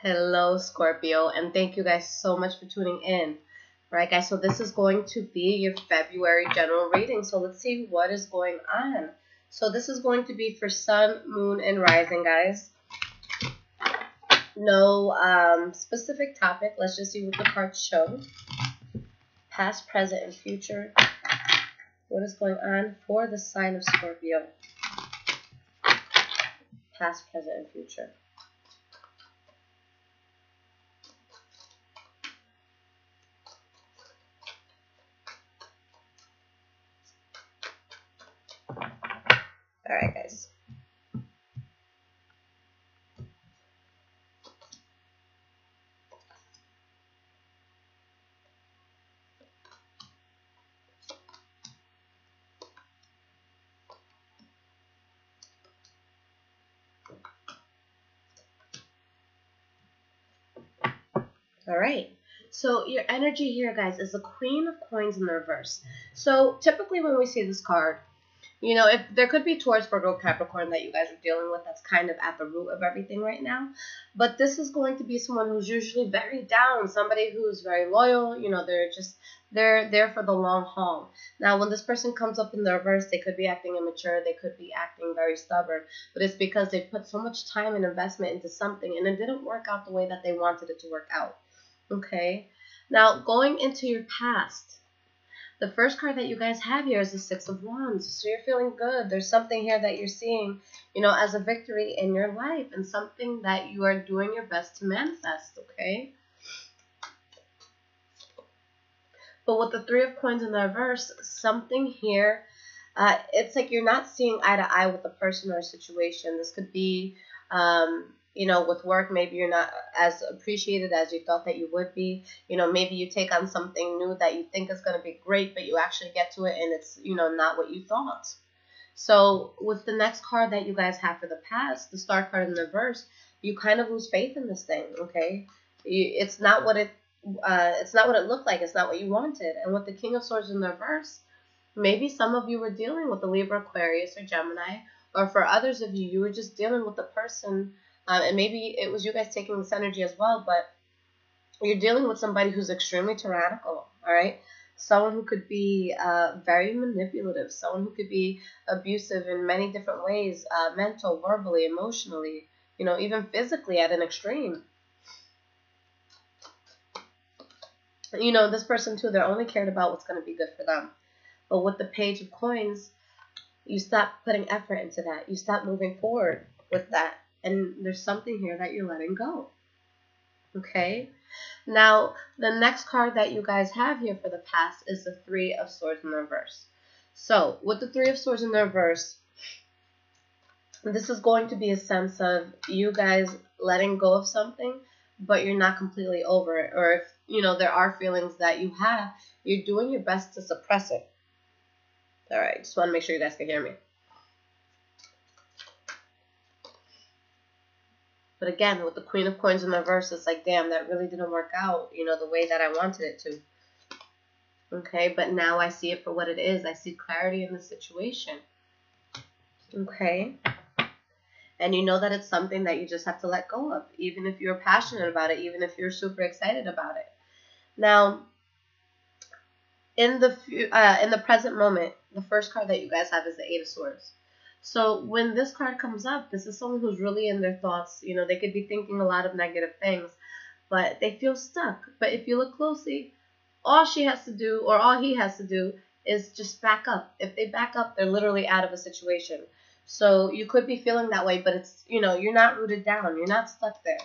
Hello, Scorpio, and thank you guys so much for tuning in. All right, guys, so this is going to be your February general reading. So let's see what is going on. So this is going to be for Sun, Moon, and Rising, guys. No specific topic. Let's just see what the cards show. Past, present, and future. What is going on for the sign of Scorpio? Past, present, and future. All right, guys. All right. So your energy here, guys, is the Queen of Coins in the reverse. So typically when we see this card, you know, if there could be Taurus, Virgo, Capricorn that you guys are dealing with, that's kind of at the root of everything right now. But this is going to be someone who's usually very down, somebody who's very loyal. You know, they're there for the long haul. Now, when this person comes up in the reverse, they could be acting immature, they could be acting very stubborn, but it's because they put so much time and investment into something and it didn't work out the way that they wanted it to work out. Okay? Now, going into your past, the first card that you guys have here is the Six of Wands. So you're feeling good. There's something here that you're seeing, you know, as a victory in your life and something that you are doing your best to manifest, okay? But with the Three of Coins in the reverse, something here, it's like you're not seeing eye to eye with a person or a situation. This could be, you know, with work, maybe you're not as appreciated as you thought that you would be. You know, maybe you take on something new that you think is going to be great, but you actually get to it and it's, you know, not what you thought. So with the next card that you guys have for the past, the Star card in the reverse, you kind of lose faith in this thing, okay? It's not what it looked like. It's not what you wanted. And with the King of Swords in the reverse, maybe some of you were dealing with a Libra, Aquarius, or Gemini, or for others of you, you were just dealing with the person. And maybe it was you guys taking this energy as well, but you're dealing with somebody who's extremely tyrannical, all right? Someone who could be very manipulative, someone who could be abusive in many different ways, mental, verbally, emotionally, you know, even physically at an extreme. You know, this person too, they're only cared about what's going to be good for them. But with the Page of Coins, you stop putting effort into that. You stop moving forward with that. And there's something here that you're letting go. Okay? Now, the next card that you guys have here for the past is the Three of Swords in the reverse. So, with the Three of Swords in the reverse, this is going to be a sense of you guys letting go of something, but you're not completely over it. Or if, you know, there are feelings that you have, you're doing your best to suppress it. All right, just want to make sure you guys can hear me. But again, with the Queen of Coins in the reverse, it's like, damn, that really didn't work out, you know, the way that I wanted it to. Okay, but now I see it for what it is. I see clarity in the situation. Okay. And you know that it's something that you just have to let go of, even if you're passionate about it, even if you're super excited about it. Now, in the present moment, the first card that you guys have is the Eight of Swords. So when this card comes up, this is someone who's really in their thoughts. You know, they could be thinking a lot of negative things, but they feel stuck. But if you look closely, all she has to do, or all he has to do, is just back up. If they back up, they're literally out of a situation. So you could be feeling that way, but it's, you know, you're not rooted down. You're not stuck there.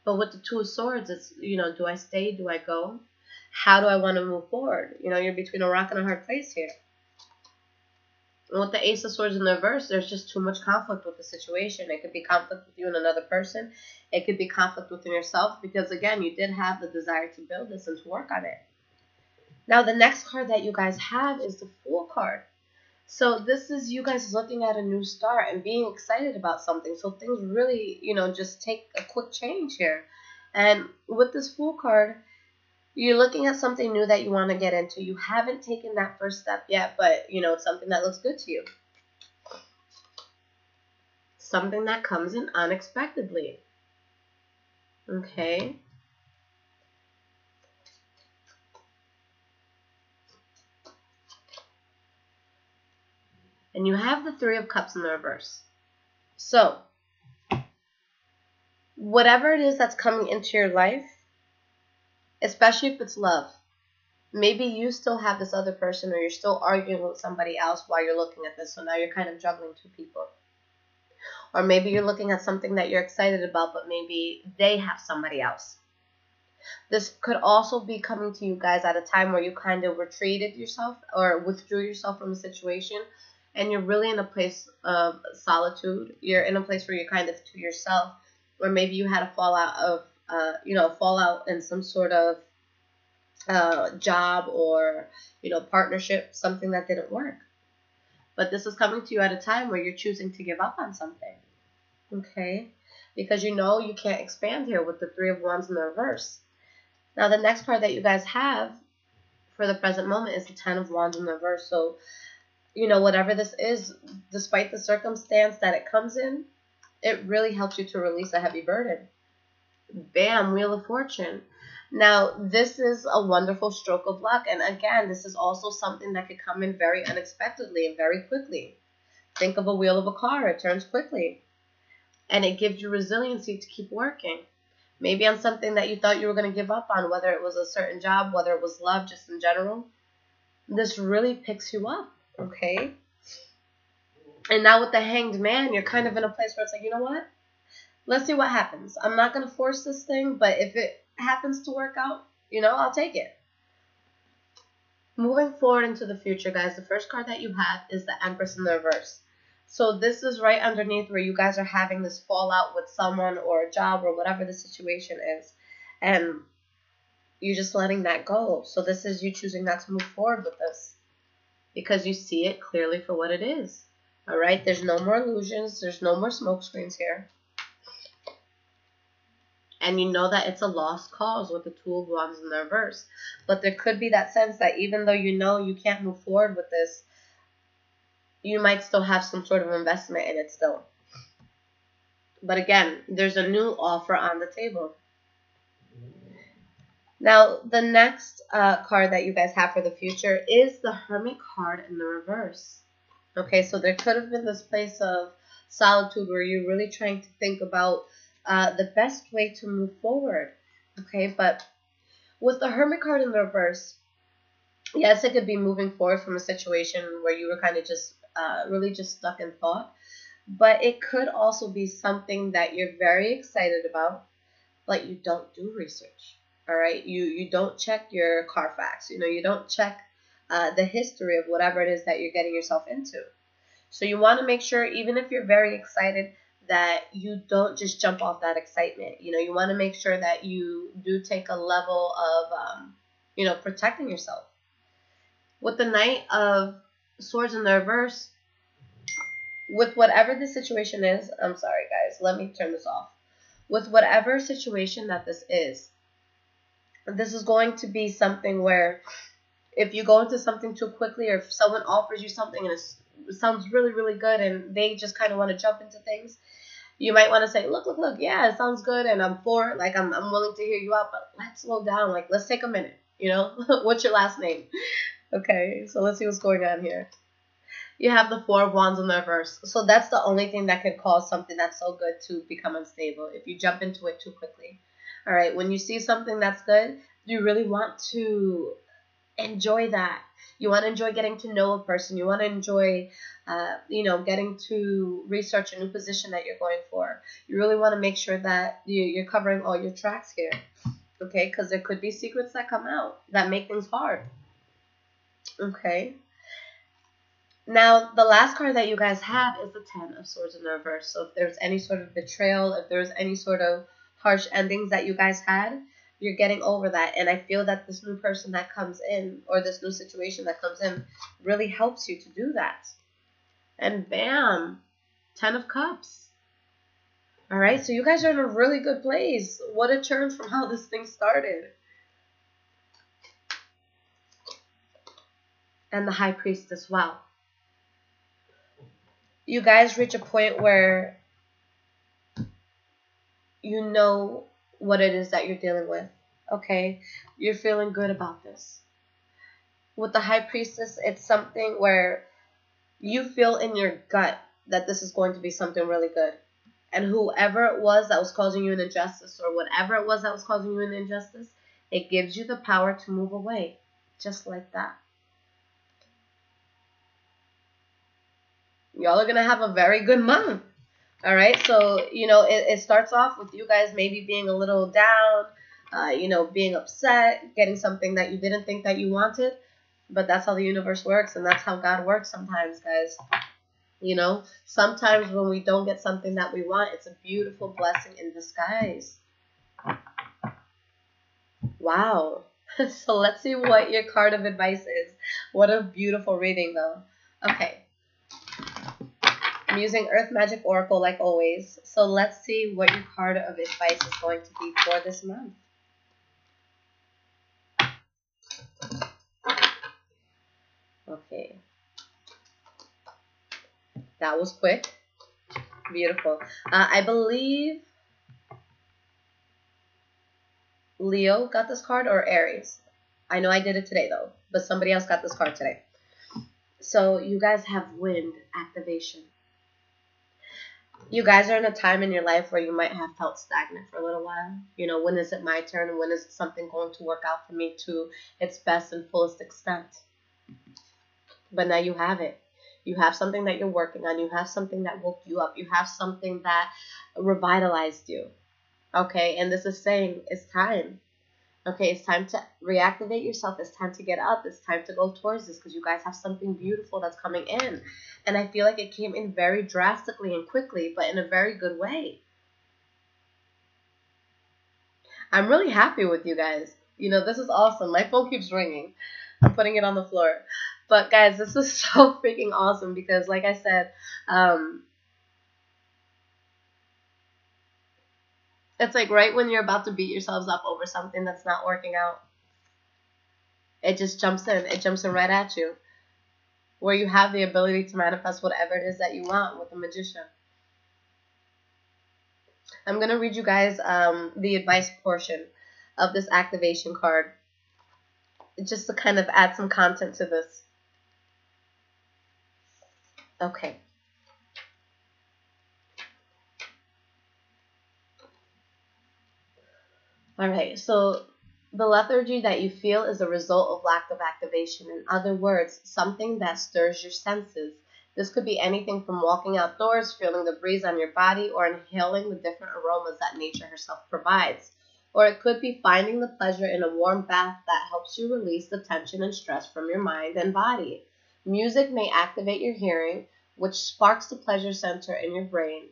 But with the Two of Swords, it's, you know, do I stay? Do I go? How do I want to move forward? You know, you're between a rock and a hard place here. And with the Ace of Swords in the reverse, there's just too much conflict with the situation. It could be conflict with you and another person. It could be conflict within yourself because, again, you did have the desire to build this and to work on it. Now, the next card that you guys have is the Fool card. So this is you guys looking at a new start and being excited about something. So things really, you know, just take a quick change here. And with this Fool card, you're looking at something new that you want to get into. You haven't taken that first step yet, but, you know, it's something that looks good to you. Something that comes in unexpectedly. Okay. And you have the Three of Cups in the reverse. So, whatever it is that's coming into your life, especially if it's love, maybe you still have this other person or you're still arguing with somebody else while you're looking at this. So now you're kind of juggling two people. Or maybe you're looking at something that you're excited about, but maybe they have somebody else. This could also be coming to you guys at a time where you kind of retreated yourself or withdrew yourself from a situation, and you're really in a place of solitude. You're in a place where you're kind of to yourself, or maybe you had a fallout of, fallout in some sort of job or, partnership, something that didn't work. But this is coming to you at a time where you're choosing to give up on something. Okay? Because you can't expand here with the Three of Wands in the reverse. Now, the next card that you guys have for the present moment is the Ten of Wands in the reverse. So, whatever this is, despite the circumstance that it comes in, it really helps you to release a heavy burden. Bam, Wheel of Fortune. Now, this is a wonderful stroke of luck. And again, this is also something that could come in very unexpectedly and very quickly. Think of a wheel of a car. It turns quickly. And it gives you resiliency to keep working. Maybe on something that you thought you were going to give up on, whether it was a certain job, whether it was love, just in general. This really picks you up, okay? And now with the Hanged Man, you're kind of in a place where it's like, you know what? Let's see what happens. I'm not going to force this thing, but if it happens to work out, I'll take it. Moving forward into the future, guys, the first card that you have is the Empress in the reverse. So this is right underneath where you guys are having this fallout with someone or a job or whatever the situation is. And you're just letting that go. So this is you choosing not to move forward with this because you see it clearly for what it is. All right? There's no more illusions. There's no more smoke screens here. And you know that it's a lost cause with the Two of Wands in the reverse. But there could be that sense that even though you can't move forward with this, you might still have some sort of investment in it still. But again, there's a new offer on the table. Now, the next card that you guys have for the future is the Hermit card in the reverse. Okay, so there could have been this place of solitude where you're really trying to think about the best way to move forward. Okay, but with the Hermit card in the reverse, yes, it could be moving forward from a situation where you were kind of just really just stuck in thought. But it could also be something that you're very excited about, but you don't do research. All right, you don't check your Carfax. You don't check the history of whatever it is that you're getting yourself into. So you want to make sure, even if you're very excited, that you don't just jump off that excitement. You want to make sure that you do take a level of, protecting yourself. With the Knight of Swords in the reverse, with whatever the situation is, I'm sorry, guys, let me turn this off. With whatever situation that this is going to be something where if you go into something too quickly or if someone offers you something and it sounds really, really good and they just kind of want to jump into things, you might want to say, look, yeah, it sounds good and I'm for it. Like, I'm willing to hear you out, but let's slow down. Like, let's take a minute, What's your last name? Okay, so let's see what's going on here. You have the Four of Wands in the reverse. So that's the only thing that could cause something that's so good to become unstable, if you jump into it too quickly. All right, when you see something that's good, you really want to enjoy that. You want to enjoy getting to know a person. You want to enjoy, getting to research a new position that you're going for. You really want to make sure that you're covering all your tracks here, okay? Because there could be secrets that come out that make things hard, okay? Now, the last card that you guys have is the Ten of Swords in the reverse. So if there's any sort of betrayal, if there's any sort of harsh endings that you guys had, you're getting over that. And I feel that this new person that comes in, or this new situation that comes in, really helps you to do that. And bam, 10 of Cups. All right, so you guys are in a really good place. What a turn from how this thing started. And the High Priestess, wow. You guys reach a point where you know what it is that you're dealing with. Okay? You're feeling good about this. With the High Priestess, it's something where you feel in your gut that this is going to be something really good. And whoever it was that was causing you an injustice, or whatever it was that was causing you an injustice, it gives you the power to move away. Just like that. Y'all are going to have a very good month. All right? So, it starts off with you guys maybe being a little down, being upset, getting something that you didn't think that you wanted. But that's how the universe works, and that's how God works sometimes, guys. Sometimes when we don't get something that we want, it's a beautiful blessing in disguise. Wow. So let's see what your card of advice is. What a beautiful reading, though. Okay. I'm using Earth Magic Oracle like always. So let's see what your card of advice is going to be for this month. Okay. That was quick. Beautiful. I believe Leo got this card, or Aries. I know I did it today, though. But somebody else got this card today. So you guys have wind activation. You guys are in a time in your life where you might have felt stagnant for a little while. When is it my turn? When is something going to work out for me to its best and fullest extent? But now you have it. You have something that you're working on. You have something that woke you up. You have something that revitalized you. Okay, and this is saying it's time. Okay, it's time to reactivate yourself. It's time to get up. It's time to go towards this, because you guys have something beautiful that's coming in. And I feel like it came in very drastically and quickly, but in a very good way. I'm really happy with you guys. This is awesome. My phone keeps ringing. I'm putting it on the floor. But guys, this is so freaking awesome because, like I said, it's like right when you're about to beat yourselves up over something that's not working out, it just jumps in. It jumps in right at you, where you have the ability to manifest whatever it is that you want with the Magician. I'm going to read you guys the advice portion of this activation card, just to kind of add some content to this. Okay. All right, so the lethargy that you feel is a result of lack of activation. In other words, something that stirs your senses. This could be anything from walking outdoors, feeling the breeze on your body, or inhaling the different aromas that nature herself provides. Or it could be finding the pleasure in a warm bath that helps you release the tension and stress from your mind and body. Music may activate your hearing, which sparks the pleasure center in your brain.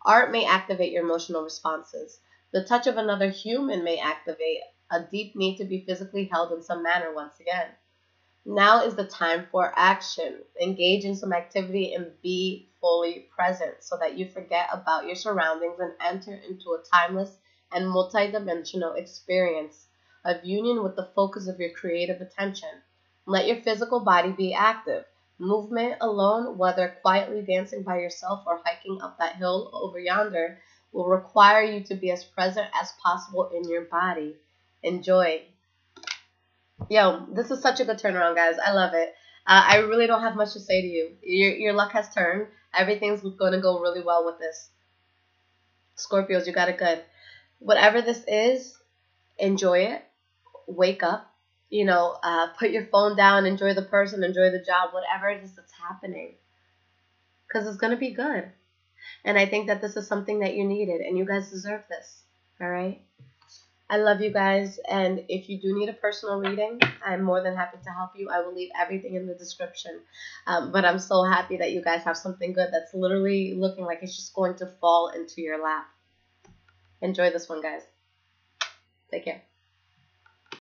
Art may activate your emotional responses. The touch of another human may activate a deep need to be physically held in some manner once again. Now is the time for action. Engage in some activity and be fully present so that you forget about your surroundings and enter into a timeless and multidimensional experience of union with the focus of your creative attention. Let your physical body be active. Movement alone, whether quietly dancing by yourself or hiking up that hill over yonder, will require you to be as present as possible in your body. Enjoy. Yo, this is such a good turnaround, guys. I love it. I really don't have much to say to you. Your luck has turned. Everything's going to go really well with this. Scorpios, you got it good. Whatever this is, enjoy it. Wake up. Put your phone down. Enjoy the person. Enjoy the job. Whatever it is that's happening. Because it's going to be good. And I think that this is something that you needed. And you guys deserve this. All right? I love you guys, and if you do need a personal reading, I'm more than happy to help you. I will leave everything in the description. But I'm so happy that you guys have something good that's literally looking like it's just going to fall into your lap. Enjoy this one, guys. Take care.